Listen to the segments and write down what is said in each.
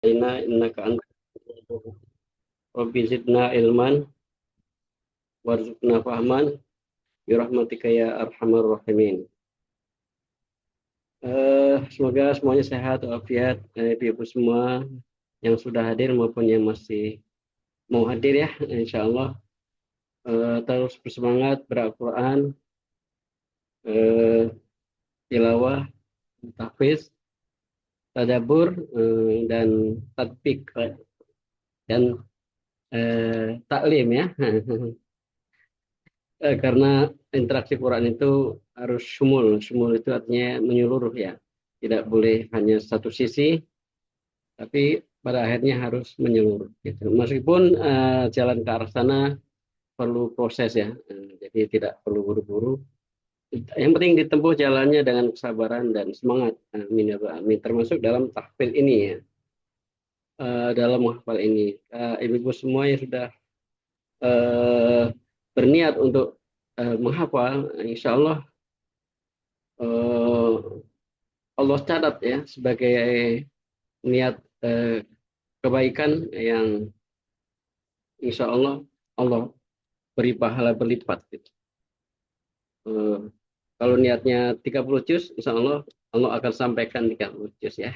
innaka antal Rabbi zidna ilman warzuqna fahman birahmatika ya arhamar rahimin. Semoga semuanya sehat walafiat, ibu semua yang sudah hadir maupun yang masih mau hadir ya, insya Allah terus bersemangat beral-Quran, eh, tilawah, tahfiz, tadabbur, dan tatbik dan taklim ya. Karena interaksi Quran itu harus sumul. Sumul itu artinya menyeluruh ya. Tidak boleh hanya satu sisi, tapi pada akhirnya harus menyeluruh. Gitu. Meskipun jalan ke arah sana perlu proses ya. Jadi tidak perlu buru-buru. Yang penting ditempuh jalannya dengan kesabaran dan semangat. Amin ya Rabbal alamin. Termasuk dalam tahfidz ini ya. Dalam menghafal ini. Ibu-ibu semua yang sudah eh, berniat untuk menghafal, insya Allah eh, Allah catat ya sebagai niat kebaikan yang insya Allah Allah beri pahala berlipat gitu. Eh, Kalau niatnya 30 juz, insya Allah Allah akan sampaikan 30 juz ya.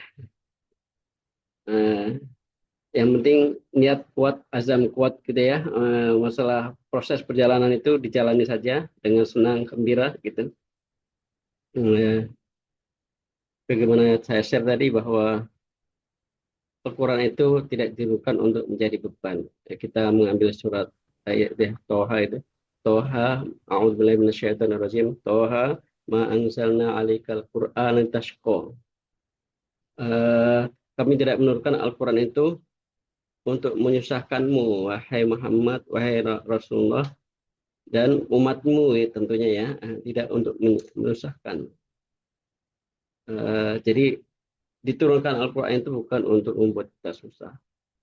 Eh, yang penting niat kuat, azam kuat gitu ya. Masalah proses perjalanan itu dijalani saja dengan senang, gembira gitu. Bagaimana saya share tadi bahwa Al-Quran itu tidak dirukan untuk menjadi beban. Kita mengambil surat ayat ya, Toha itu. Toha, a'udzubillahi minasyaitonirrajim. Toha, ma anzalna 'alaikal Qur'ana tashqa. Kami tidak menurunkan Al-Quran itu untuk menyusahkanmu, wahai Muhammad, wahai Rasulullah, dan umatmu ya, tentunya ya, tidak untuk menyusahkan. Jadi diturunkan Al-Quran itu bukan untuk membuat kita susah.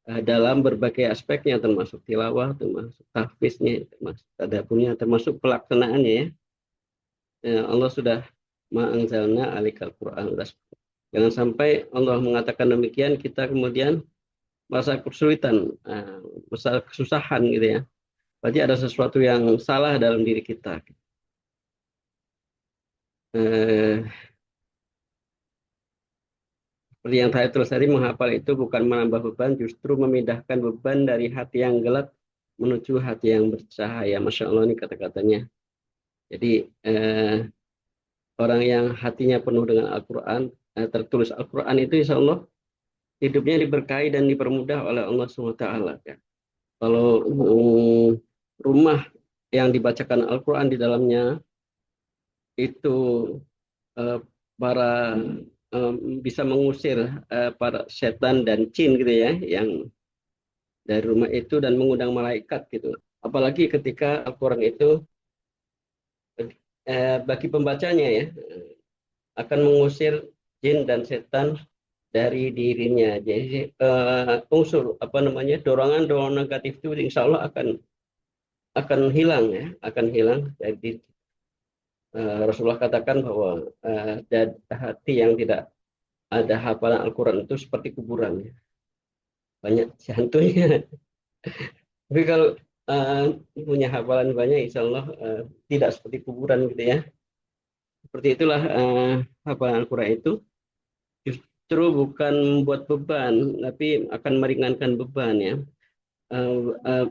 Dalam berbagai aspeknya termasuk tilawah, termasuk tahfiznya, termasuk tadaburnya, termasuk pelaksanaannya ya. Allah sudah ma'anzalna alikal Quran. Jangan sampai Allah mengatakan demikian kita kemudian merasa kesulitan, merasa kesusahan gitu ya. Berarti ada sesuatu yang salah dalam diri kita. Eh, Seperti yang saya tulis tadi, menghafal itu bukan menambah beban, justru memindahkan beban dari hati yang gelap menuju hati yang bercahaya. Masya Allah ini kata-katanya. Jadi orang yang hatinya penuh dengan Al-Quran, tertulis Al-Quran itu insya Allah hidupnya diberkahi dan dipermudah oleh Allah SWT. Ya. Kalau rumah yang dibacakan Al-Quran di dalamnya itu eh, para bisa mengusir para setan dan jin gitu ya, yang dari rumah itu dan mengundang malaikat gitu. Apalagi ketika Al-Quran itu bagi pembacanya ya akan mengusir jin dan setan dari dirinya. Jadi unsur apa namanya dorongan-dorongan negatif itu insya Allah akan hilang ya, akan hilang. Jadi Rasulullah katakan bahwa hati yang tidak ada hafalan Al-Quran itu seperti kuburan, ya. Banyak jantungnya. Tapi kalau uh, punya hafalan banyak, insya Allah tidak seperti kuburan gitu ya. Seperti itulah hafalan Al-Quran itu justru bukan membuat beban, tapi akan meringankan beban ya. Uh, uh,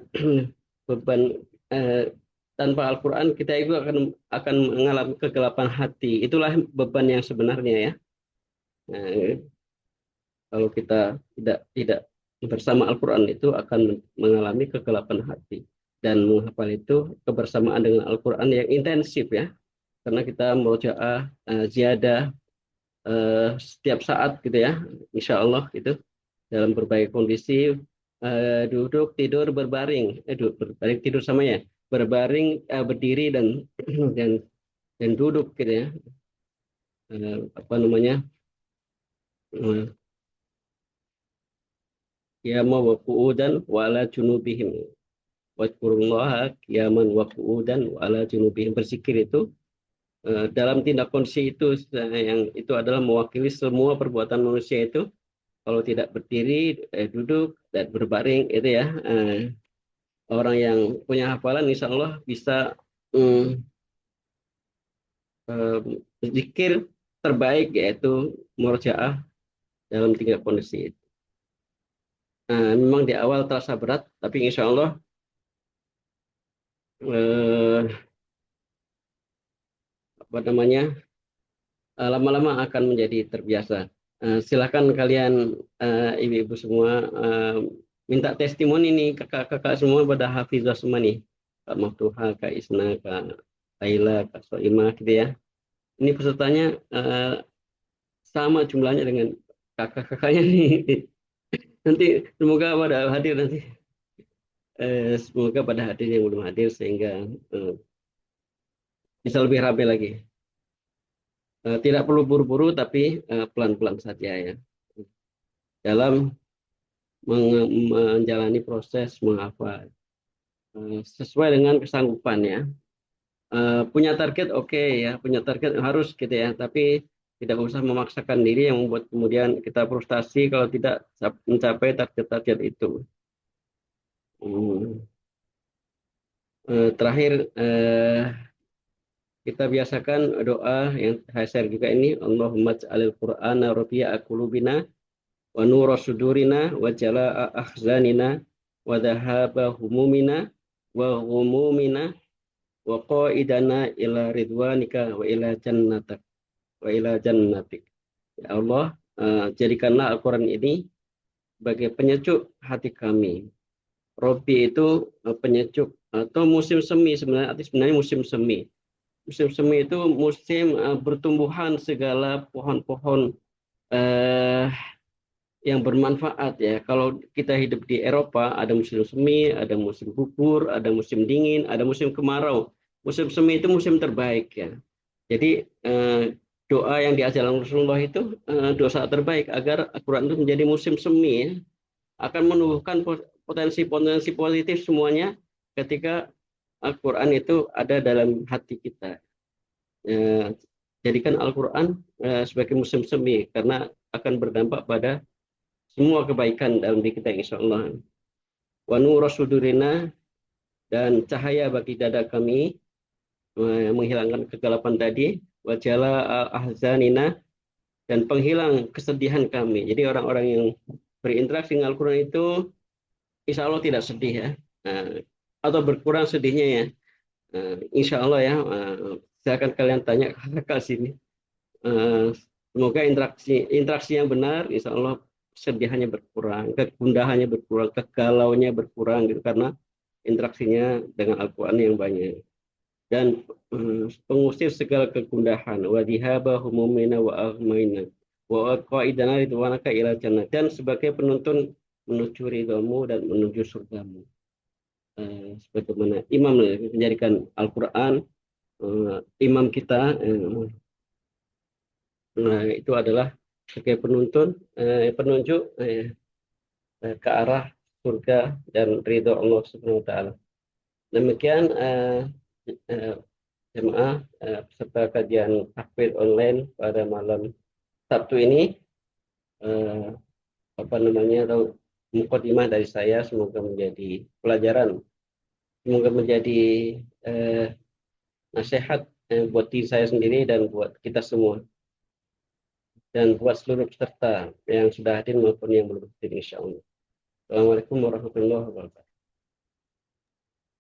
Beban tanpa Al-Quran kita itu akan mengalami kegelapan hati. Itulah beban yang sebenarnya ya. Nah, kalau kita tidak bersama Al-Quran itu akan mengalami kegelapan hati dan menghafal itu kebersamaan dengan Al-Quran yang intensif ya. Karena kita murojaah ziyadah setiap saat gitu ya, insya Allah itu dalam berbagai kondisi duduk tidur berbaring berbaring tidur sama ya berbaring berdiri dan dan dan duduk gitu ya apa namanya qiyama wa qu'udan wa ala junubihim wadkurullaha qiyaman wa qu'udan wa ala junubihim berzikir itu dalam tindak kondisi itu yang itu adalah mewakili semua perbuatan manusia itu kalau tidak berdiri, duduk dan berbaring itu ya. Orang yang punya hafalan insya Allah bisa mm, zikir terbaik yaitu murojaah dalam 3 kondisi itu. Memang di awal terasa berat, tapi insya Allah eh, apa namanya lama-lama akan menjadi terbiasa. Silakan kalian ibu-ibu semua minta testimoni nih kakak-kakak semua pada hafizah semua nih, Kak Maftuha, Kak Isna, Kak Laila, Kak Soimah gitu ya. Ini pesertanya sama jumlahnya dengan kakak-kakaknya nih. Nanti semoga pada hadir nanti. Semoga pada hadir yang belum hadir sehingga eh, bisa lebih ramai lagi. Tidak perlu buru-buru tapi pelan-pelan saja ya dalam menjalani proses menghafal sesuai dengan kesanggupan ya. Punya target oke ya, punya target harus gitu ya, tapi tidak usah memaksakan diri yang membuat kemudian kita frustasi kalau tidak mencapai target-target itu. Hmm. Terakhir kita biasakan doa yang saya share juga ini, Allahumma ja'alil Qur'ana rabi'a qulubina wa nura sudurina wa jala'a ahzanina wa dhahaba humumina wa ghumumina wa qaidana ila ridwanika wa ila jannatak wa ila jannatik. Ya Allah, jadikanlah Al-Quran ini sebagai penyejuk hati kami. Robi itu penyejuk atau musim semi, sebenarnya arti sebenarnya musim semi. Musim semi itu musim bertumbuhan segala pohon-pohon eh, yang bermanfaat ya. Kalau kita hidup di Eropa, ada musim semi, ada musim gugur, ada musim dingin, ada musim kemarau. Musim semi itu musim terbaik ya. Jadi doa yang diajarkan Rasulullah itu doa terbaik agar Al-Quran itu menjadi musim semi ya. Akan menumbuhkan potensi-potensi positif semuanya ketika Al-Quran itu ada dalam hati kita. Jadikan Al-Quran sebagai musim semi karena akan berdampak pada semua kebaikan dalam diri kita insya Allah. Wa nura sudurina dan cahaya bagi dada kami menghilangkan kegelapan tadi. Wa jala ahzanina dan penghilang kesedihan kami. Jadi orang-orang yang berinteraksi dengan Al-Quran itu insya Allah tidak sedih ya. Atau berkurang sedihnya ya. Insya Allah ya. Silakan kalian tanya ke sini. Semoga interaksi yang benar, insya Allah kesedihannya berkurang, kegundahannya berkurang, kegalauannya berkurang gitu karena interaksinya dengan Al-Quran yang banyak dan pengusir segala kegundahan wa dihaba humumina wa aghmaina wa qaidana ridwanaka ila jannah dan sebagai penuntun menuju ridhamu dan menuju surgamu. Sebagaimana imam menjadikan Al-Quran imam kita itu adalah sebagai penuntun penunjuk ke arah surga dan ridho Allah Subhanahu wa taala. Demikian eh, jemaah peserta kajian takbir online pada malam Sabtu ini eh, apa namanya atau mukadimah dari saya semoga menjadi pelajaran, semoga menjadi eh, nasihat buat diri saya sendiri dan buat kita semua dan buat seluruh peserta yang sudah hadir maupun yang belum hadir insya Allah. Assalamualaikum warahmatullahi wabarakatuh.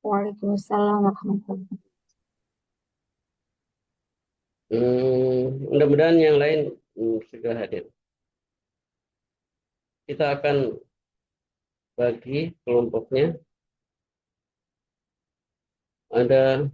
Waalaikumsalam warahmatullahi wabarakatuh. Mudah-mudahan yang lain segera hadir. Kita akan bagi kelompoknya. Ada